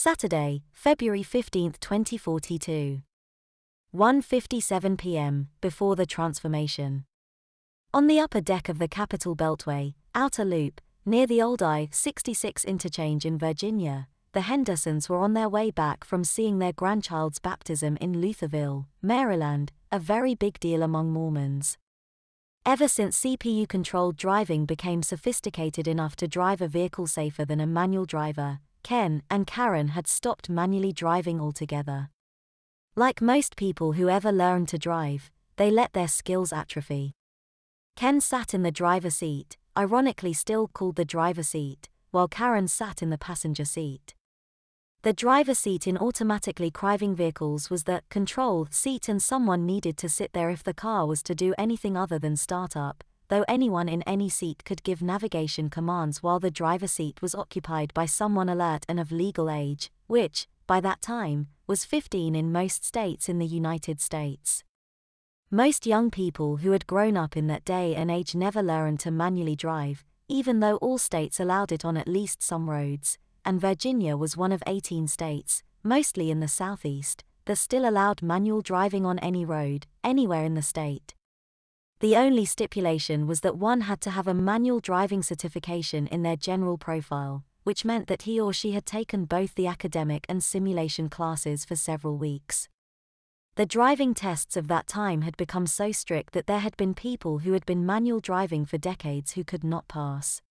Saturday, February 15, 2042. 1:57 p.m., before the transformation. On the upper deck of the Capitol Beltway, Outer Loop, near the old I-66 interchange in Virginia, the Hendersons were on their way back from seeing their grandchild's baptism in Lutherville, Maryland, a very big deal among Mormons. Ever since CPU-controlled driving became sophisticated enough to drive a vehicle safer than a manual driver, Ken and Karen had stopped manually driving altogether. Like most people who ever learned to drive, they let their skills atrophy. Ken sat in the driver's seat, ironically still called the driver's seat, while Karen sat in the passenger seat. The driver's seat in automatically driving vehicles was the control seat, and someone needed to sit there if the car was to do anything other than start up, though anyone in any seat could give navigation commands while the driver's seat was occupied by someone alert and of legal age, which, by that time, was 15 in most states in the United States. Most young people who had grown up in that day and age never learned to manually drive, even though all states allowed it on at least some roads, and Virginia was one of 18 states, mostly in the southeast, that still allowed manual driving on any road, anywhere in the state. The only stipulation was that one had to have a manual driving certification in their general profile, which meant that he or she had taken both the academic and simulation classes for several weeks. The driving tests of that time had become so strict that there had been people who had been manual driving for decades who could not pass.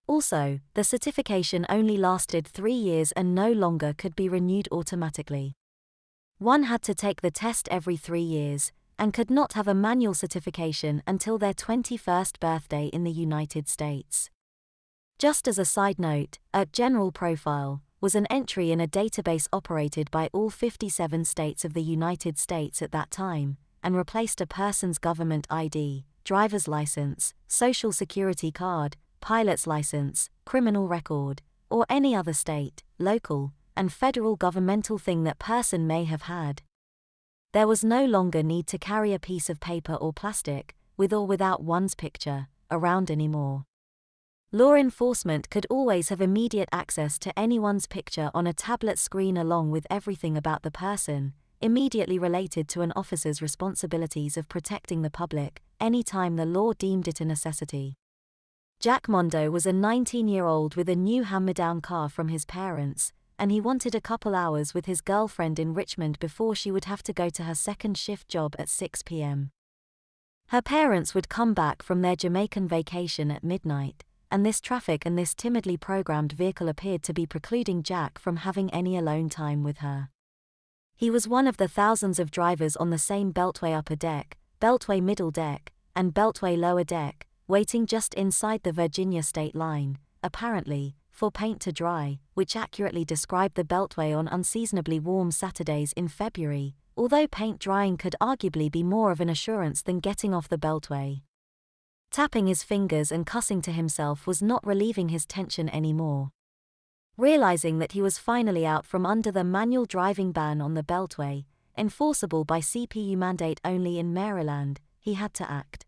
Also, the certification only lasted 3 years and no longer could be renewed automatically. One had to take the test every 3 years, and could not have a manual certification until their 21st birthday in the United States. Just as a side note, a general profile was an entry in a database operated by all 57 states of the United States at that time, and replaced a person's government ID, driver's license, social security card, pilot's license, criminal record, or any other state, local, and federal governmental thing that person may have had. There was no longer need to carry a piece of paper or plastic, with or without one's picture, around anymore. Law enforcement could always have immediate access to anyone's picture on a tablet screen along with everything about the person, immediately related to an officer's responsibilities of protecting the public, any time the law deemed it a necessity. Jack Mondo was a 19-year-old with a new hand-me-down car from his parents, and he wanted a couple hours with his girlfriend in Richmond before she would have to go to her second shift job at 6 p.m. Her parents would come back from their Jamaican vacation at midnight, and this traffic and this timidly programmed vehicle appeared to be precluding Jack from having any alone time with her. He was one of the thousands of drivers on the same Beltway upper deck, Beltway middle deck, and Beltway lower deck, waiting just inside the Virginia state line, apparently, for paint to dry, which accurately described the Beltway on unseasonably warm Saturdays in February, although paint drying could arguably be more of an assurance than getting off the Beltway. Tapping his fingers and cussing to himself was not relieving his tension anymore. Realizing that he was finally out from under the manual driving ban on the Beltway, enforceable by CPU mandate only in Maryland, he had to act.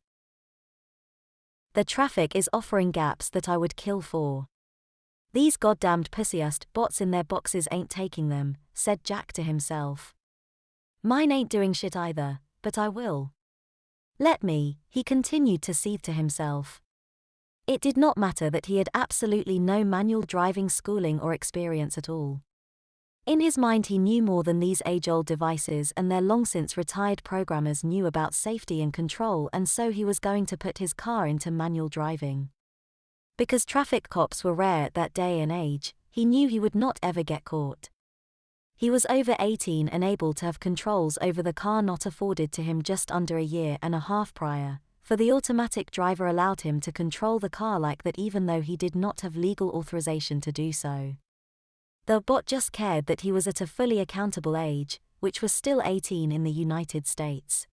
The traffic is offering gaps that I would kill for. These goddamned pussy-ass bots in their boxes ain't taking them, said Jack to himself. Mine ain't doing shit either, but I will. Let me, he continued to seethe to himself. It did not matter that he had absolutely no manual driving schooling or experience at all. In his mind he knew more than these age-old devices and their long-since retired programmers knew about safety and control, and so he was going to put his car into manual driving. Because traffic cops were rare at that day and age, he knew he would not ever get caught. He was over 18 and able to have controls over the car not afforded to him just under a year and a half prior, for the automatic driver allowed him to control the car like that even though he did not have legal authorization to do so. The bot just cared that he was at a fully accountable age, which was still 18 in the United States.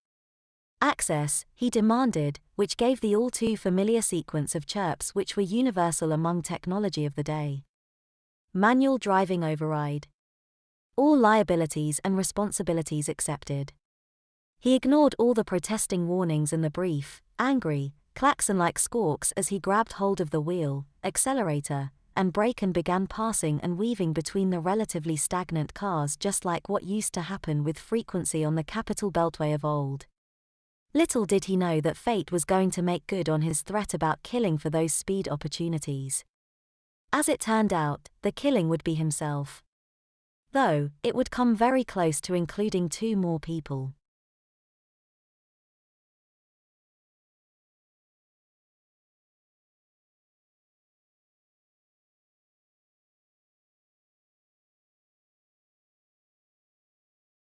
Access, he demanded, which gave the all too familiar sequence of chirps which were universal among technology of the day. Manual driving override. All liabilities and responsibilities accepted. He ignored all the protesting warnings and the brief, angry, klaxon-like squawks as he grabbed hold of the wheel, accelerator, and Braken began passing and weaving between the relatively stagnant cars, just like what used to happen with frequency on the Capital Beltway of old. Little did he know that fate was going to make good on his threat about killing for those speed opportunities. As it turned out, the killing would be himself. Though, it would come very close to including 2 more people.